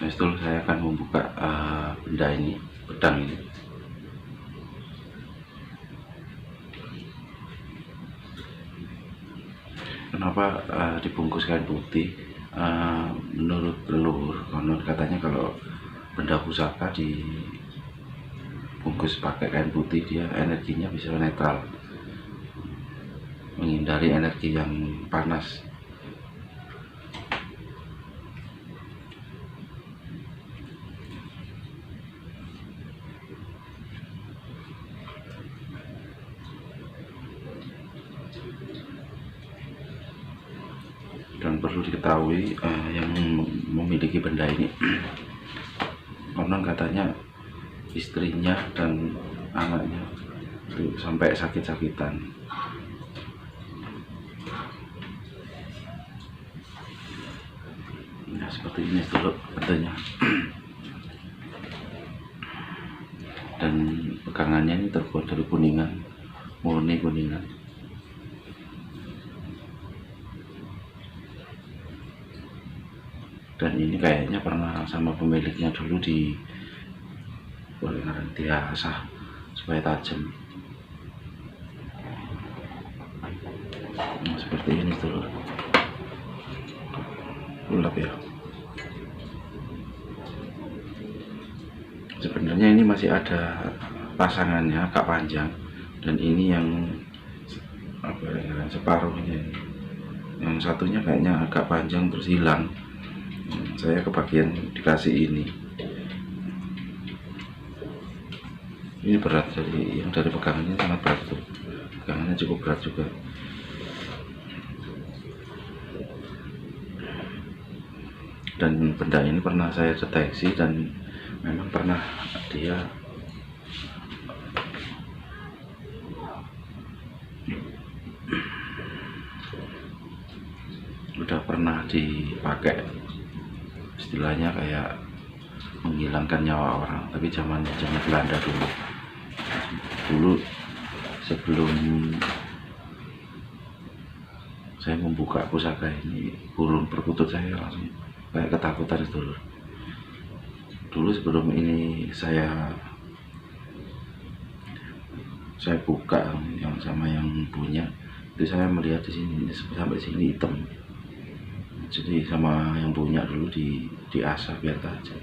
Setelah saya akan membuka benda ini, pedang ini. Kenapa dibungkus kain putih? Menurut leluhur, konon katanya kalau benda pusaka dibungkus pakai kain putih, dia energinya bisa netral, menghindari energi yang panas. Dan perlu diketahui, yang memiliki benda ini konon katanya istrinya dan anaknya itu sampai sakit-sakitan. Nah, seperti ini dulu bentuknya. Dan pegangannya ini terbuat dari kuningan, murni kuningan. Dan ini kayaknya pernah sama pemiliknya dulu diasah supaya tajam. Nah, seperti ini dulu. Ulap ya. Sebenarnya ini masih ada pasangannya agak panjang, dan ini yang separuhnya. Yang satunya kayaknya agak panjang terus hilang. Saya kebagian dikasih ini. Ini berat, dari yang dari pegangannya sangat berat tuh. Pegangannya cukup berat juga. Dan benda ini pernah saya deteksi, dan memang pernah dia udah pernah dipakai, istilahnya kayak menghilangkan nyawa orang, tapi zaman Belanda dulu sebelum saya membuka pusaka ini, burung perkutut saya langsung kayak ketakutan dulu sebelum ini saya buka yang sama yang punya itu, saya melihat di sini sampai sini hitam. Jadi sama yang punya dulu diasah biar tajam.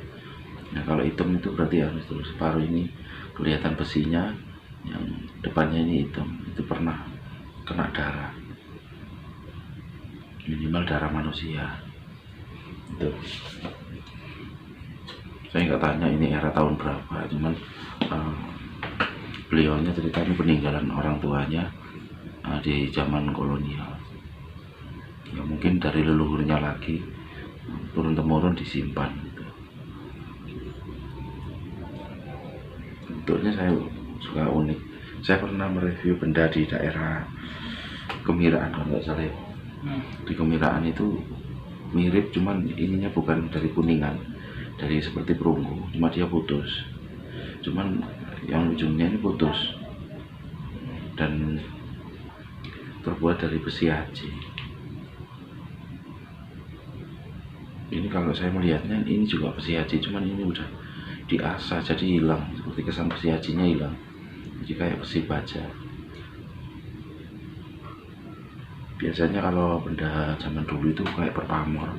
Nah, kalau hitam itu berarti harus terus separuh ini kelihatan besinya, yang depannya ini hitam, itu pernah kena darah, minimal darah manusia. Itu saya nggak tanya ini era tahun berapa, cuman beliaunya ceritanya peninggalan orang tuanya di zaman kolonial. Ya mungkin dari leluhurnya lagi turun temurun disimpan gitu. Bentuknya saya suka unik. Saya pernah mereview benda di daerah Kemiraan kalau nggak salah. Di Kemiraan itu mirip, cuman ininya bukan dari kuningan, dari seperti perunggu, cuma dia putus. Cuman yang ujungnya ini putus dan terbuat dari besi aji. Ini kalau saya melihatnya ini juga besi aji, cuman ini udah diasah jadi hilang, seperti kesan besi ajinya hilang, jadi kayak besi baja. Biasanya kalau benda zaman dulu itu kayak berpamor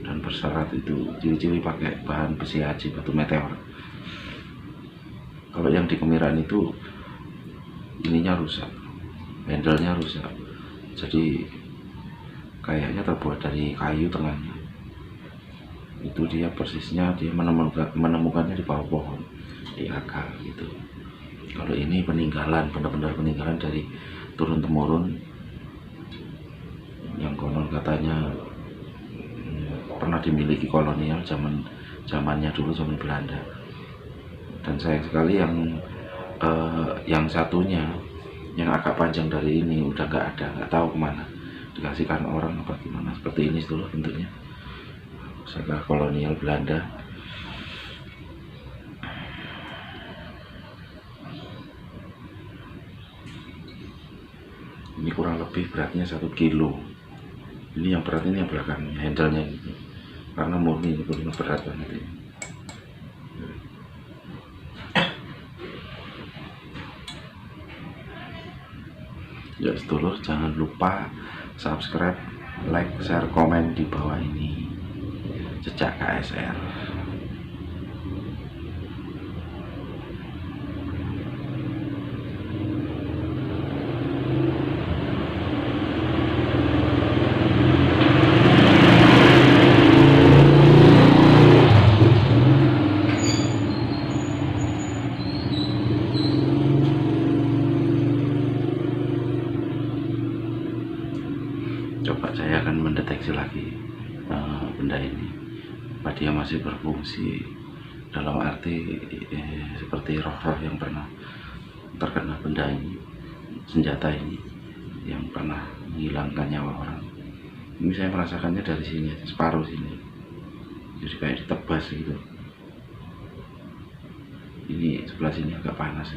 dan bersyarat itu ciri-ciri pakai bahan besi aji, batu meteor. Kalau yang di Kemiraan itu ininya rusak, handle-nya rusak, jadi kayaknya terbuat dari kayu tengahnya. Itu dia persisnya, dia menemukannya di bawah pohon, di akar gitu. Kalau ini peninggalan, benar-benar peninggalan dari turun temurun, yang konon katanya pernah dimiliki kolonial zamannya dulu, zaman Belanda. Dan sayang sekali yang satunya yang agak panjang dari ini udah nggak ada, nggak tahu kemana, dikasihkan orang apa gimana. Seperti ini dulu bentuknya, pusaka kolonial Belanda. Ini kurang lebih beratnya 1 kilo. Ini yang berat, ini yang belakangnya, handle-nya gitu. Karena murni ini berat banget ini. Ya sedulur, jangan lupa subscribe, like, share, komen di bawah ini. Jejak KSR. Coba saya akan mendeteksi lagi benda ini, apa dia masih berfungsi, dalam arti seperti roh-roh yang pernah terkena benda ini, senjata ini yang pernah menghilangkan nyawa orang. Ini saya merasakannya dari sini, separuh sini, jadi kayak ditebas gitu. Ini sebelah sini agak panas.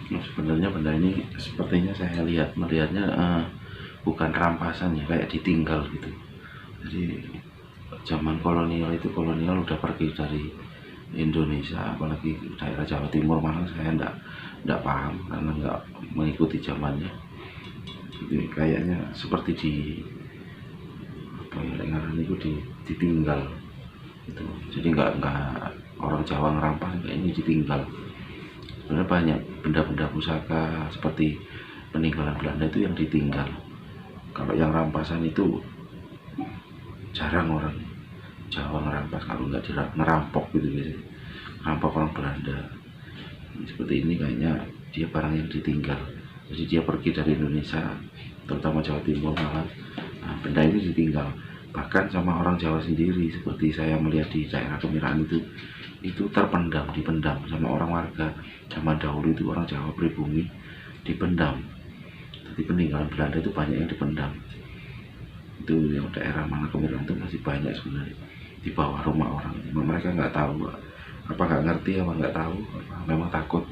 Nah, sebenarnya benda ini sepertinya saya melihatnya bukan rampasan ya, kayak ditinggal gitu. Jadi zaman kolonial udah pergi dari Indonesia, apalagi daerah Jawa Timur, malah saya enggak paham karena enggak mengikuti zamannya. Jadi kayaknya seperti di apa ya, lengaran itu ditinggal itu. Jadi enggak orang Jawa ngerampas, enggak, ini ditinggal. Sebenarnya banyak benda-benda pusaka seperti peninggalan Belanda itu yang ditinggal. Kalau yang rampasan itu jarang orang Jawa ngerampas, kalau nggak ngerampok gitu biasanya, ngerampok orang Belanda. Seperti ini kayaknya dia barang yang ditinggal, jadi dia pergi dari Indonesia, terutama Jawa Timur malah. Nah, benda ini ditinggal bahkan sama orang Jawa sendiri, seperti saya melihat di daerah Kemiran itu dipendam sama orang warga. Zaman dahulu itu orang Jawa pribumi dipendam, jadi peninggalan Belanda itu banyak yang dipendam. Itu yang daerah mana Kemiran itu masih banyak sebenarnya di bawah rumah orang. Mereka nggak tahu, apa nggak ngerti, apa nggak tahu, memang takut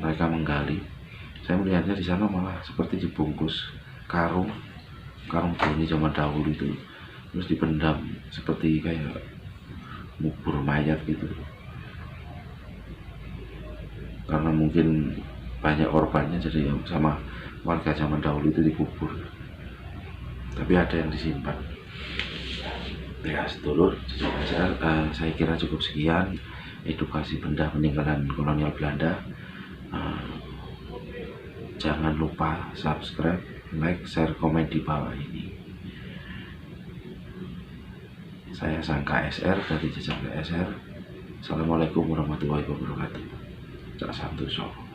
mereka menggali. Saya melihatnya di sana malah seperti dibungkus karung boni zaman dahulu itu, terus dipendam seperti kayak mubur mayat gitu, karena mungkin banyak korbannya, jadi sama warga zaman dahulu itu dikubur, tapi ada yang disimpan. Ya sedulur, saya kira cukup sekian edukasi benda peninggalan kolonial Belanda. Jangan lupa subscribe, like, share, komen di bawah ini. Saya Sang KSR dari Jejak KSR. Assalamualaikum warahmatullahi wabarakatuh. Cak Santoso.